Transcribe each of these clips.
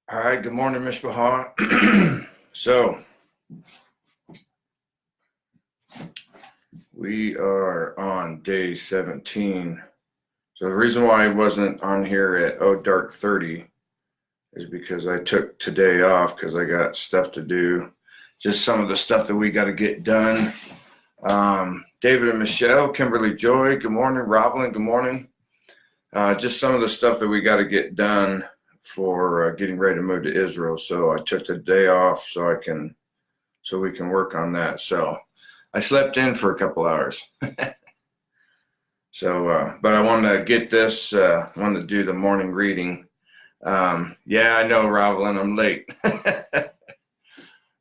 All right, good morning, Miss Baha. So we are on day 17. So the reason why I wasn't on here at dark 30 is because I took today off because I got stuff to do. Just some of the stuff that we got to get done. David and Michelle, Kimberly Joy, good morning. Roblin, good morning. Just some of the stuff that we got to get done for getting ready to move to Israel. So I took the day off so we can work on that. So I slept in for a couple hours. But I wanted to get this, wanted to do the morning reading. Yeah, I know, Ravelin, I'm late.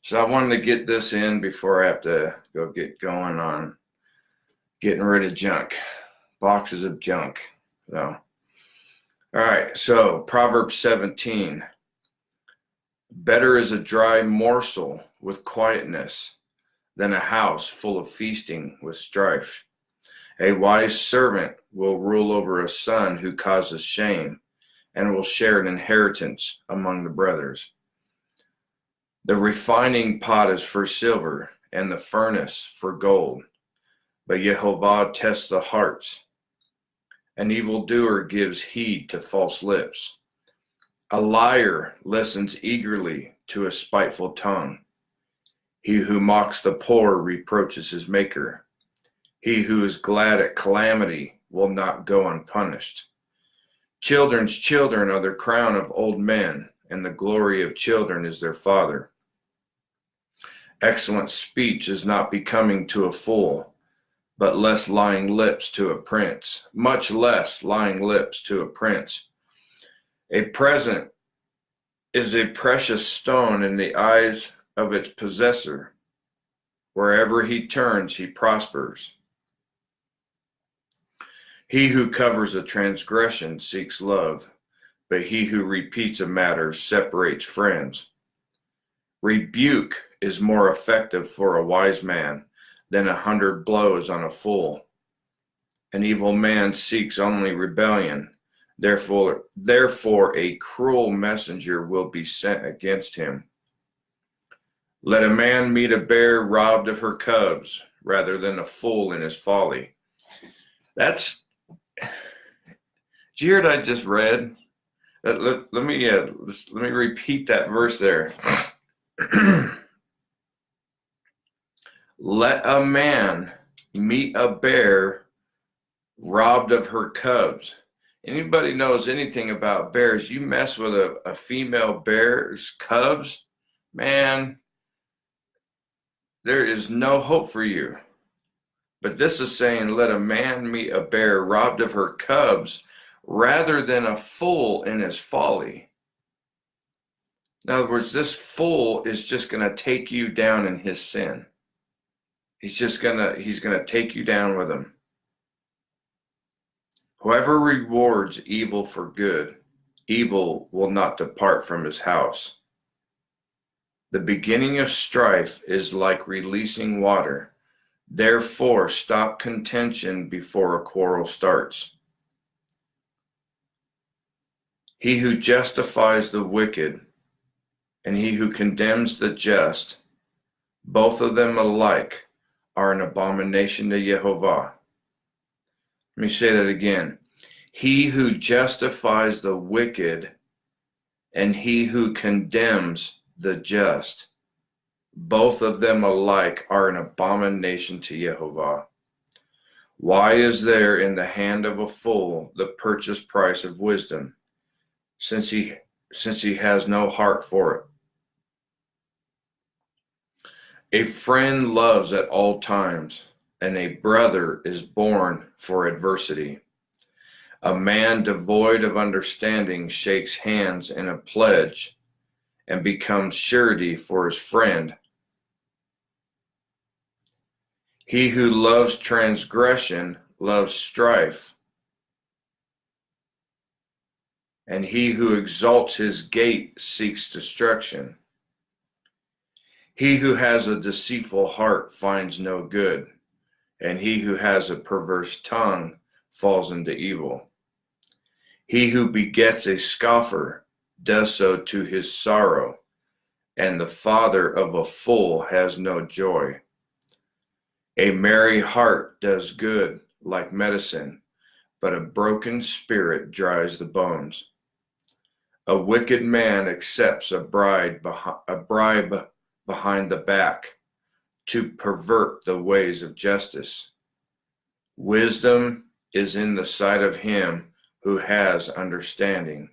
So I wanted to get this in before I have to go get going on getting rid of junk, boxes of junk. So, all right, so Proverbs 17. Better is a dry morsel with quietness than a house full of feasting with strife. A wise servant will rule over a son who causes shame and will share an inheritance among the brothers. The refining pot is for silver and the furnace for gold, but Jehovah tests the hearts. An evildoer gives heed to false lips. A liar listens eagerly to a spiteful tongue. He who mocks the poor reproaches his maker. He who is glad at calamity will not go unpunished. Children's children are the crown of old men, and the glory of children is their father. Excellent speech is not becoming to a fool, but less lying lips to a prince, much less lying lips to a prince. A present is a precious stone in the eyes of its possessor. Wherever he turns, he prospers. He who covers a transgression seeks love, but he who repeats a matter separates friends. Rebuke is more effective for a wise man than 100 blows on a fool. An evil man seeks only rebellion. Therefore, a cruel messenger will be sent against him. Let a man meet a bear robbed of her cubs rather than a fool in his folly. Did you hear what I just read? Let me repeat that verse there. Let a man meet a bear robbed of her cubs. Anybody knows anything about bears, you mess with a female bear's cubs, man, there is no hope for you. But this is saying, let a man meet a bear robbed of her cubs rather than a fool in his folly. In other words, this fool is just going to take you down in his sin. He's going to take you down with him. Whoever rewards evil for good, evil will not depart from his house. The beginning of strife is like releasing water. Therefore, stop contention before a quarrel starts. He who justifies the wicked and he who condemns the just, both of them alike, are an abomination to Jehovah. Let me say that again. He who justifies the wicked and he who condemns the just, both of them alike are an abomination to Jehovah. Why is there in the hand of a fool the purchase price of wisdom, since he has no heart for it? A friend loves at all times, and a brother is born for adversity. A man devoid of understanding shakes hands in a pledge and becomes surety for his friend. He who loves transgression loves strife, and he who exalts his gate seeks destruction. He who has a deceitful heart finds no good, and he who has a perverse tongue falls into evil. He who begets a scoffer does so to his sorrow, and the father of a fool has no joy. A merry heart does good like medicine, but a broken spirit dries the bones. A wicked man accepts a bribe behind the back to pervert the ways of justice. Wisdom is in the sight of him who has understanding,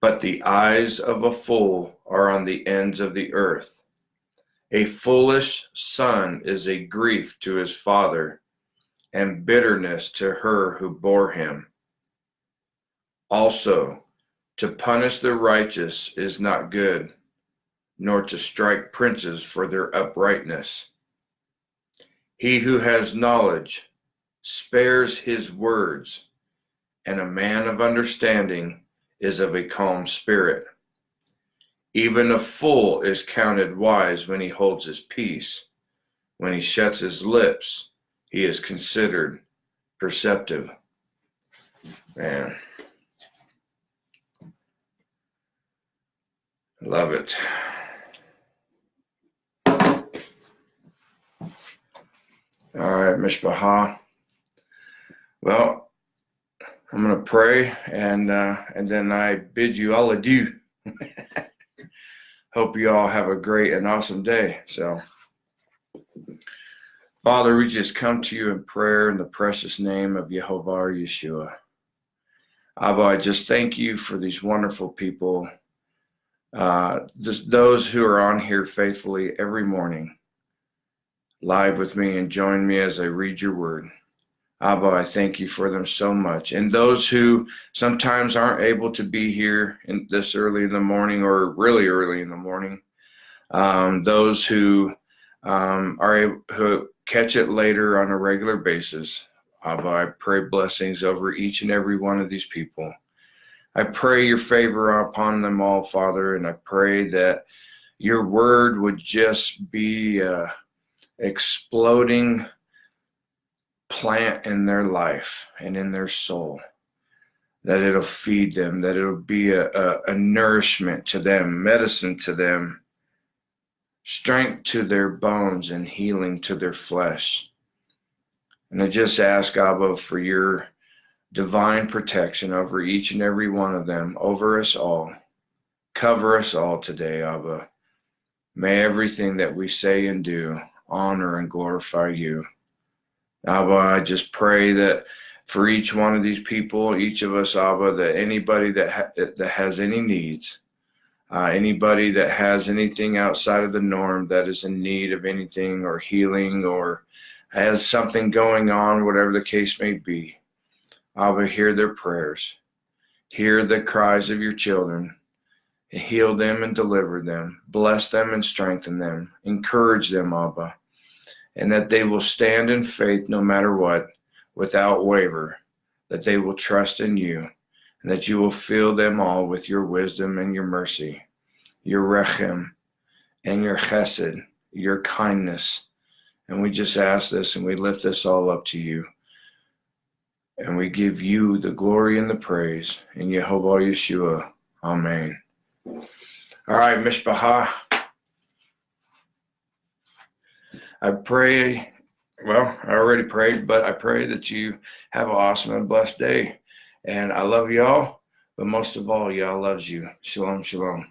but the eyes of a fool are on the ends of the earth. A foolish son is a grief to his father, and bitterness to her who bore him. Also, to punish the righteous is not good, nor to strike princes for their uprightness. He who has knowledge spares his words, and a man of understanding is of a calm spirit. Even a fool is counted wise when he holds his peace. When he shuts his lips, he is considered perceptive. Man, love it. All right, Mishpacha. Well, I'm going to pray, and then I bid you all adieu. Hope you all have a great and awesome day. So, Father, we just come to you in prayer in the precious name of Yehovah Yeshua. Abba, I just thank you for these wonderful people, just those who are on here faithfully every morning, live with me and join me as I read your word. Abba, I thank you for them so much. And those who sometimes aren't able to be here this early in the morning or really early in the morning, those who who catch it later on a regular basis, Abba, I pray blessings over each and every one of these people. I pray your favor upon them all, Father, and I pray that your word would just be exploding plant in their life and in their soul, that it'll feed them, that it'll be a nourishment to them, medicine to them, strength to their bones, and healing to their flesh. And I just ask, Abba, for your divine protection over each and every one of them, over us all. Cover us all today, Abba. May everything that we say and do honor and glorify you. Abba, I just pray that for each one of these people, each of us, Abba, that anybody that has any needs, anybody that has anything outside of the norm that is in need of anything or healing or has something going on, whatever the case may be, Abba, hear their prayers. Hear the cries of your children. Heal them and deliver them. Bless them and strengthen them. Encourage them, Abba. And that they will stand in faith no matter what, without waver, that they will trust in you, and that you will fill them all with your wisdom and your mercy, your rechem and your chesed, your kindness. And we just ask this and we lift this all up to you. And we give you the glory and the praise in Yehovah Yeshua. Amen. All right, Mishpacha. I pray, well, I already prayed, but I pray that you have an awesome and blessed day. And I love y'all, but most of all, y'all loves you. Shalom, shalom.